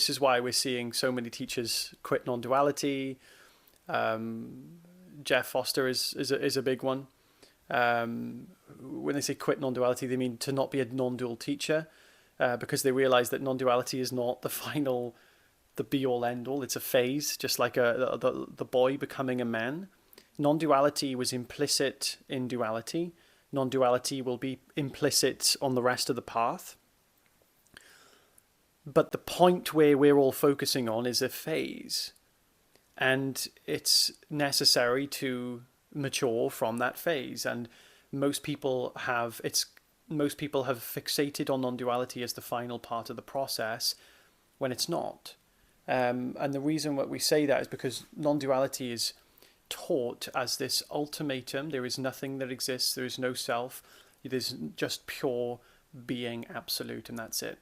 This is why we're seeing so many teachers quit non-duality. Jeff Foster is a big one. When they say quit non-duality, they mean to not be a non-dual teacher, because they realize that non-duality is not the be-all end-all. It's a phase, just like the boy becoming a man. Non-duality was implicit in duality. Non-duality will be implicit on the rest of the path. But the point where we're all focusing on is a phase. And it's necessary to mature from that phase. And most people have fixated on non-duality as the final part of the process when it's not. And the reason why we say that is because non-duality is taught as this ultimatum. There is nothing that exists. There is no self. There's just pure being, absolute, and that's it.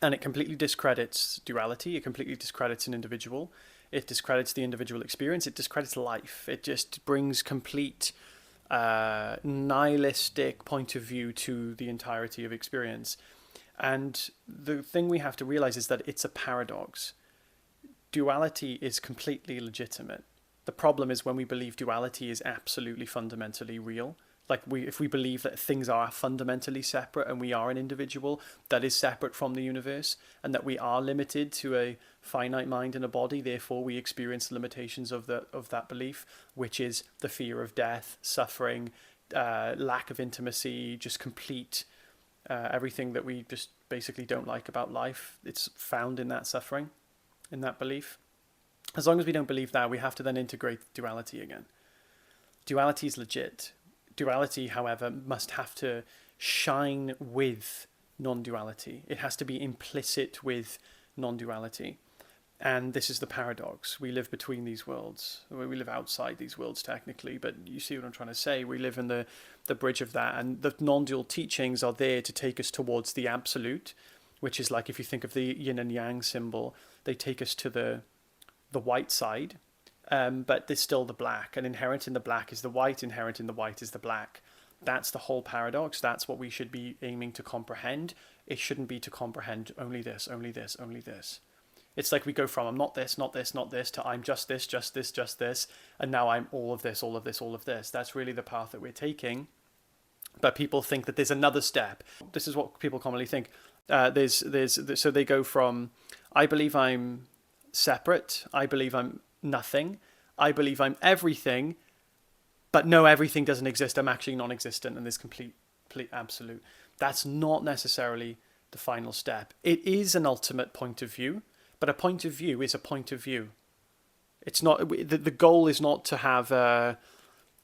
And it completely discredits duality. It completely discredits an individual. It discredits the individual experience. It discredits life. It just brings complete nihilistic point of view to the entirety of experience. And the thing we have to realize is that it's a paradox. Duality is completely legitimate. The problem is when we believe duality is absolutely fundamentally real. Like if we believe that things are fundamentally separate and we are an individual that is separate from the universe, and that we are limited to a finite mind and a body, therefore we experience the limitations of that belief, which is the fear of death, suffering, lack of intimacy, just complete everything that we just basically don't like about life. It's found in that suffering, in that belief. As long as we don't believe that, we have to then integrate duality again. Duality is legit. Duality, however, must have to shine with non-duality. It has to be implicit with non-duality. And this is the paradox. We live between these worlds. We live outside these worlds technically, but you see what I'm trying to say. We live in the bridge of that. And the non-dual teachings are there to take us towards the absolute, which is like if you think of the yin and yang symbol, they take us to the white side. But there's still the black, and inherent in the black is the white, inherent in the white is the black. That's the whole paradox. That's what we should be aiming to comprehend. It shouldn't be to comprehend only this, only this, only this. It's like we go from I'm not this, not this, not this, to I'm just this, just this, just this, and now I'm all of this, all of this, all of this. That's really the path that we're taking. But people think that there's another step. This is what people commonly think. So they go from I believe I'm separate, I believe I'm nothing, I believe I'm everything, but no, everything doesn't exist. I'm actually non-existent, and there's complete absolute. That's not necessarily the final step. It is an ultimate point of view, but a point of view is a point of view. It's not the goal is not to have a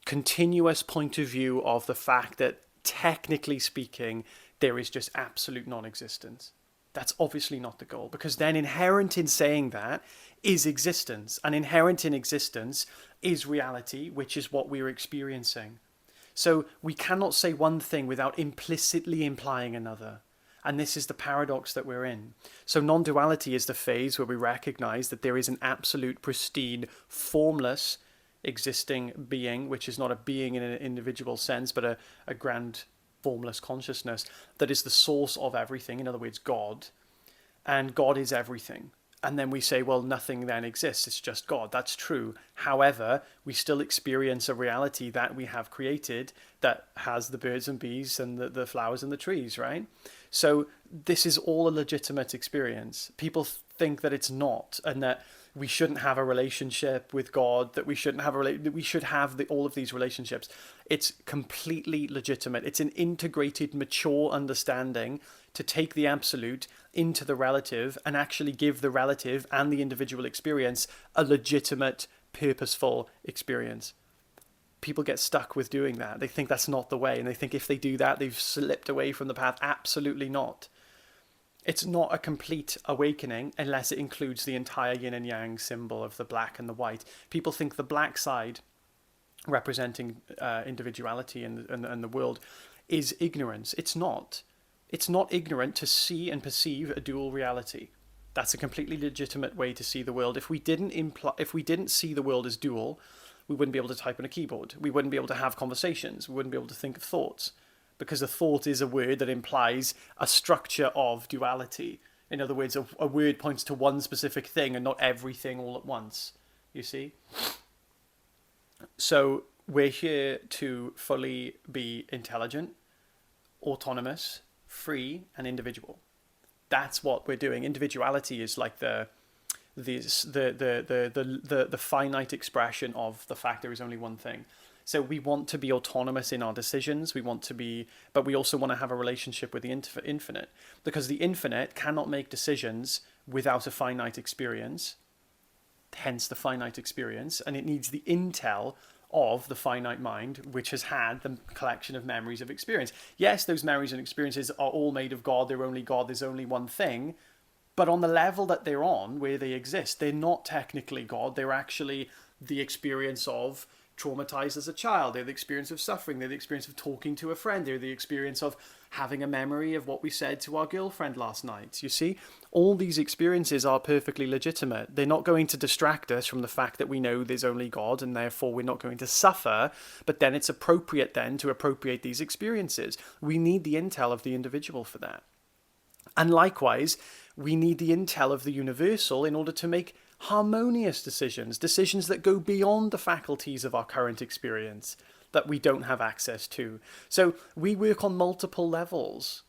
continuous point of view of the fact that technically speaking there is just absolute non-existence. That's obviously not the goal, because then inherent in saying that is existence, and inherent in existence is reality, which is what we're experiencing. So we cannot say one thing without implicitly implying another. And this is the paradox that we're in. So non-duality is the phase where we recognize that there is an absolute, pristine, formless, existing being, which is not a being in an individual sense, but a grand formless consciousness that is the source of everything. In other words, God. And God is everything. And then we say, well, nothing then exists. It's just God. That's true. However, we still experience a reality that we have created that has the birds and bees and the flowers and the trees, right? So this is all a legitimate experience. People think that it's not, and that we shouldn't have a relationship with God, that we shouldn't have that we should have all of these relationships. It's completely legitimate. It's an integrated, mature understanding to take the absolute into the relative and actually give the relative and the individual experience a legitimate, purposeful experience. People get stuck with doing that. They think that's not the way, and they think if they do that, they've slipped away from the path. Absolutely not. It's not a complete awakening unless it includes the entire yin and yang symbol of the black and the white. People think the black side, representing individuality and the world, is ignorance. It's not. It's not ignorant to see and perceive a dual reality. That's a completely legitimate way to see the world. If we didn't see the world as dual, we wouldn't be able to type on a keyboard. We wouldn't be able to have conversations. We wouldn't be able to think of thoughts. Because a thought is a word that implies a structure of duality. In other words, a word points to one specific thing and not everything all at once. You see? So we're here to fully be intelligent, autonomous, free, and individual. That's what we're doing. Individuality is like the finite expression of the fact there is only one thing. So we want to be autonomous in our decisions. But we also want to have a relationship with the infinite, because the infinite cannot make decisions without a finite experience. Hence the finite experience, and it needs the intel of the finite mind, which has had the collection of memories of experience. Yes, those memories and experiences are all made of God. They're only God. There's only one thing. But on the level that they're on, where they exist, they're not technically God. They're actually the experience of traumatized as a child. They're the experience of suffering. They're the experience of talking to a friend. They're the experience of having a memory of what we said to our girlfriend last night. You see, all these experiences are perfectly legitimate. They're not going to distract us from the fact that we know there's only God, and therefore we're not going to suffer. But then it's appropriate then to appropriate these experiences. We need the intel of the individual for that. And likewise, we need the intel of the universal in order to make harmonious decisions that go beyond the faculties of our current experience that we don't have access to. So we work on multiple levels,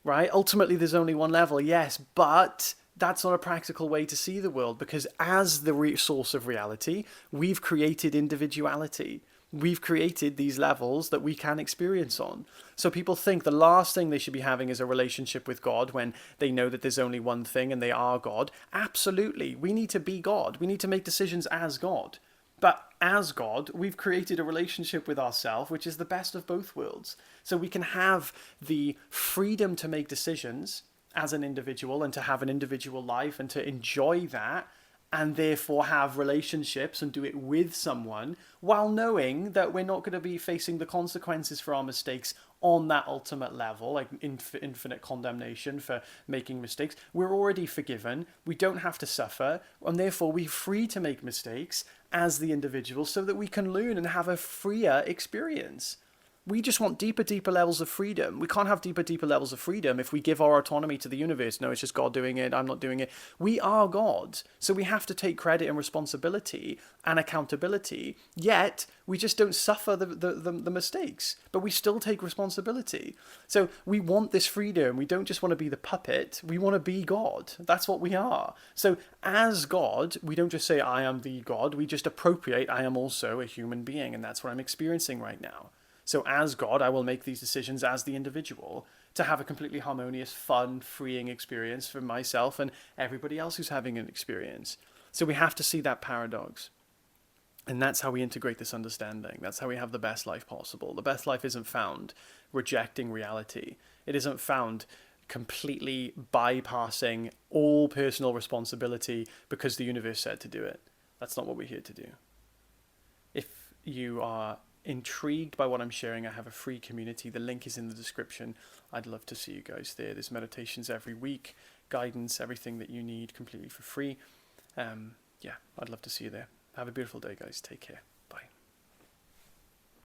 right? Ultimately, there's only one level, yes, but that's not a practical way to see the world, because as the source of reality, we've created individuality. We've created these levels that we can experience on. So people think the last thing they should be having is a relationship with God when they know that there's only one thing and they are God. Absolutely. We need to be God. We need to make decisions as God. But as God, we've created a relationship with ourselves, which is the best of both worlds. So we can have the freedom to make decisions as an individual and to have an individual life and to enjoy that, and therefore have relationships and do it with someone, while knowing that we're not going to be facing the consequences for our mistakes on that ultimate level, like infinite condemnation for making mistakes. We're already forgiven. We don't have to suffer, and therefore we're free to make mistakes as the individual so that we can learn and have a freer experience. We just want deeper levels of freedom. We can't have deeper levels of freedom if we give our autonomy to the universe. No, it's just God doing it. I'm not doing it. We are God. So we have to take credit and responsibility and accountability. Yet, we just don't suffer the mistakes. But we still take responsibility. So we want this freedom. We don't just want to be the puppet. We want to be God. That's what we are. So as God, we don't just say, I am the God. We just appropriate, I am also a human being. And that's what I'm experiencing right now. So as God, I will make these decisions as the individual to have a completely harmonious, fun, freeing experience for myself and everybody else who's having an experience. So we have to see that paradox. And that's how we integrate this understanding. That's how we have the best life possible. The best life isn't found rejecting reality. It isn't found completely bypassing all personal responsibility because the universe said to do it. That's not what we're here to do. If you are intrigued by what I'm sharing, I have a free community. The link is in the description. I'd love to see you guys there. There's meditations every week, guidance, everything that you need completely for free. I'd love to see you there. Have a beautiful day, guys. Take care.